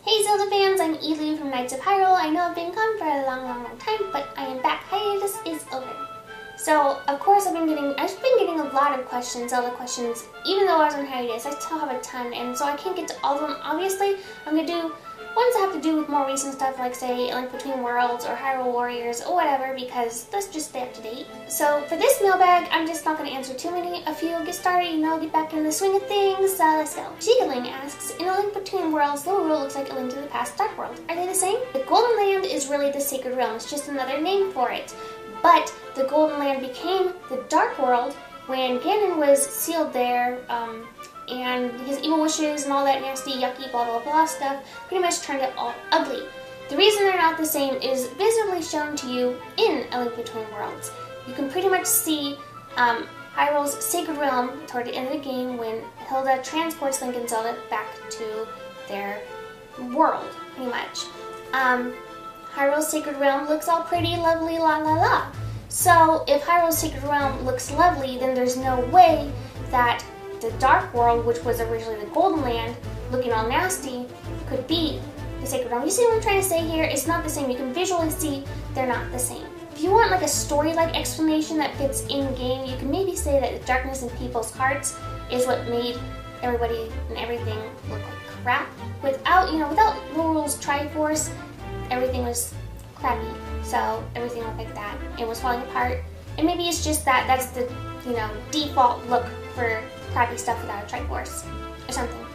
Hey Zelda fans, I'm Elu from Knights of Hyrule. I know I've been gone for a long time, but I am back. Hiatus is over. So, of course, I've been getting a lot of questions, Zelda questions, even though I was on hiatus. I still have a ton, and so I can't get to all of them. Obviously, I'm going to do ones that have to do with more recent stuff, like, say, Link Between Worlds or Hyrule Warriors or whatever, because let's just stay up to date. So, for this mailbag, I'm just not going to answer too many. A few, get started, get back into the swing of things. Let's go. Jigaling asks, in A Link Between Worlds, the world looks like A Link to the Past Dark World. Are they the same? The Golden Land is really the Sacred Realm. It's just another name for it. But the Golden Land became the Dark World when Ganon was sealed there, and his evil wishes and all that nasty, yucky, blah blah blah stuff pretty much turned it all ugly. The reason they're not the same is visibly shown to you in A Link Between Worlds. You can pretty much see Hyrule's Sacred Realm toward the end of the game when Hilda transports Link and Zelda back to their world, pretty much. Hyrule's Sacred Realm looks all pretty, lovely, la la la. So, if Hyrule's Sacred Realm looks lovely, then there's no way that the Dark World, which was originally the Golden Land, looking all nasty, could be the Sacred Realm. You see what I'm trying to say here? It's not the same. You can visually see they're not the same. If you want like a story-like explanation that fits in-game, you can maybe say that the darkness in people's hearts is what made everybody and everything look like crap. Without Hyrule's Triforce, everything was crappy, so everything looked like that. It was falling apart, and maybe it's just that's the default look for crappy stuff without a Triforce or something.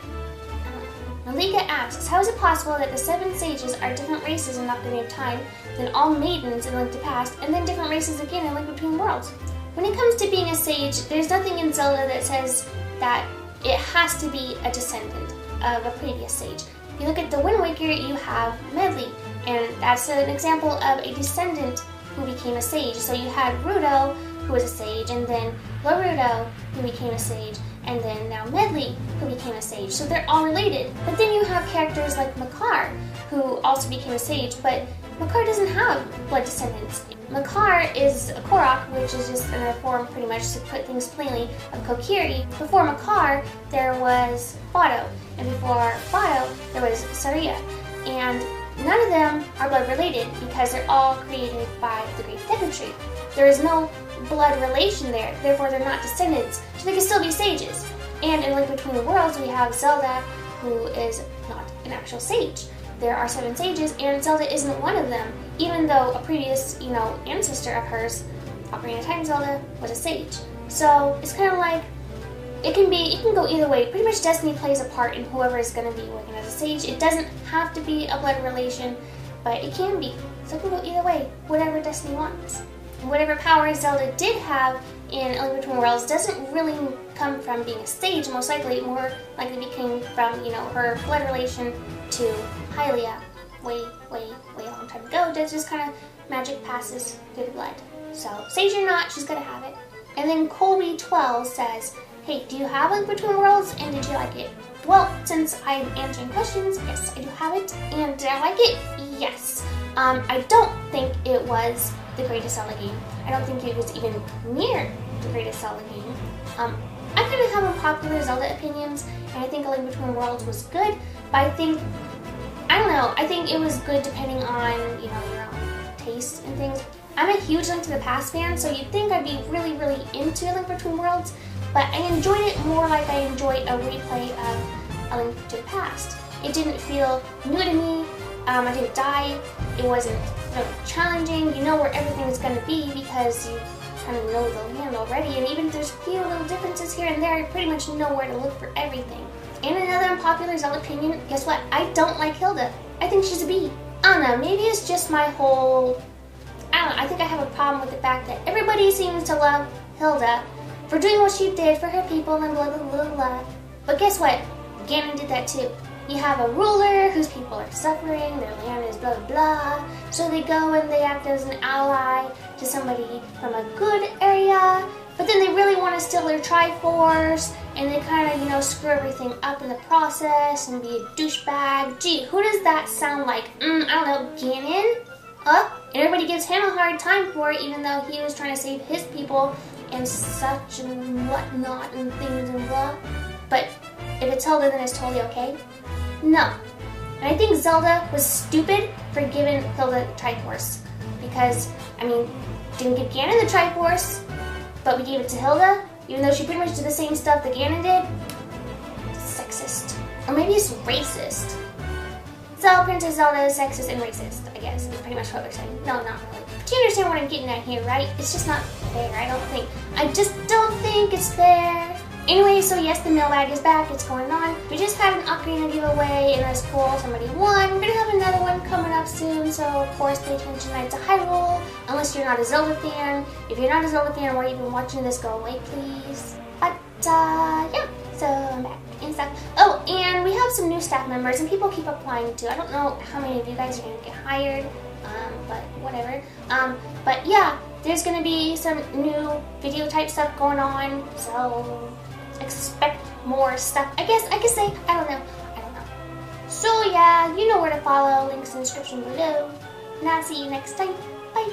Malika asks, how is it possible that the 7 sages are different races in Ocarina of Time than all maidens in Link to Past, and then different races again in Link Between Worlds? When it comes to being a sage, there's nothing in Zelda that says that it has to be a descendant of a previous sage. If you look at the Wind Waker, you have Medli, and that's an example of a descendant who became a sage. So you had Ruto, who was a sage, and then Laruto, who became a sage, and then now Medli, who became a sage. So they're all related. But then you have characters like Makar, who also became a sage, but Makar doesn't have blood descendants. Makar is a Korok, which is just another form, pretty much, to put things plainly, of Kokiri. Before Makar, there was Fado, and before Fado, there was Saria. And none of them are blood related because they're all created by the Great Deku Tree. There is no blood relation there, therefore they're not descendants, so they can still be sages. And in Link Between the Worlds, we have Zelda, who is not an actual sage. There are 7 sages, and Zelda isn't one of them, even though a previous, ancestor of hers, Ocarina of Time Zelda, was a sage. So it's kind of like, it can go either way. Pretty much destiny plays a part in whoever is going to be working as a sage. It doesn't have to be a blood relation, but it can be. So it can go either way, whatever destiny wants. And whatever power Zelda did have in A Link Between Worlds doesn't really come from being a sage, most likely. More likely came from, her blood relation to Hylia way long time ago. That's just kind of magic passes through the blood. So, sage or not, she's gonna have it. And then Colby12 says, hey, do you have Link Between Worlds, and did you like it? Well, since I'm answering questions, yes, I do have it. And did I like it? Yes. I don't think it was the greatest Zelda game. I don't think it was even near the greatest Zelda game. I kind of have unpopular Zelda opinions, and I think A Link Between Worlds was good, but I think it was good depending on, your own tastes and things. I'm a huge Link to the Past fan, so you'd think I'd be really into A Link Between Worlds, but I enjoyed it more like I enjoyed a replay of A Link to the Past. It didn't feel new to me, I didn't die, it wasn't really challenging, you know where everything is going to be because you kind of know the land already, and even if there's a few little differences here and there, you pretty much know where to look for everything. And another unpopular Zelda opinion, guess what? I don't like Hilda. I think she's a B. I don't know, maybe it's just my whole... I think I have a problem with the fact that everybody seems to love Hilda for doing what she did for her people and blah blah blah blah. But guess what? Ganon did that too. You have a ruler whose people are suffering, their land is blah blah blah, so they go and they act as an ally to somebody from a good area, but then they really want to steal their Triforce, and they kind of, screw everything up in the process and be a douchebag. Gee, who does that sound like? I don't know, Ganon? And everybody gives him a hard time for it, even though he was trying to save his people and such and whatnot and things and blah. But if it's Hilda, then it's totally okay. No. And I think Zelda was stupid for giving Hilda the Triforce. Because, I mean, didn't give Ganon the Triforce, but we gave it to Hilda, even though she pretty much did the same stuff that Ganon did. It's sexist. Or maybe it's racist. So, Princess Zelda is sexist and racist, I guess. That's pretty much what we're saying. No, not really. But you understand what I'm getting at here, right? It's just not fair, I don't think. I just don't think it's fair. Anyway, so yes, the mailbag is back. It's going on. We just had an Ocarina giveaway, and that's cool. Somebody won. We're going to have another one coming up soon, so of course pay attention to Hyrule, unless you're not a Zelda fan. If you're not a Zelda fan, why are you even watching this? Go away, please. But, yeah, so I'm back and stuff. Oh, and we have some new staff members, and people keep applying too. I don't know how many of you guys are going to get hired, but whatever. But yeah, there's going to be some new video type stuff going on, so expect more stuff. I guess I could say, I don't know. So yeah, you know where to follow. Links in the description below. And I'll see you next time. Bye.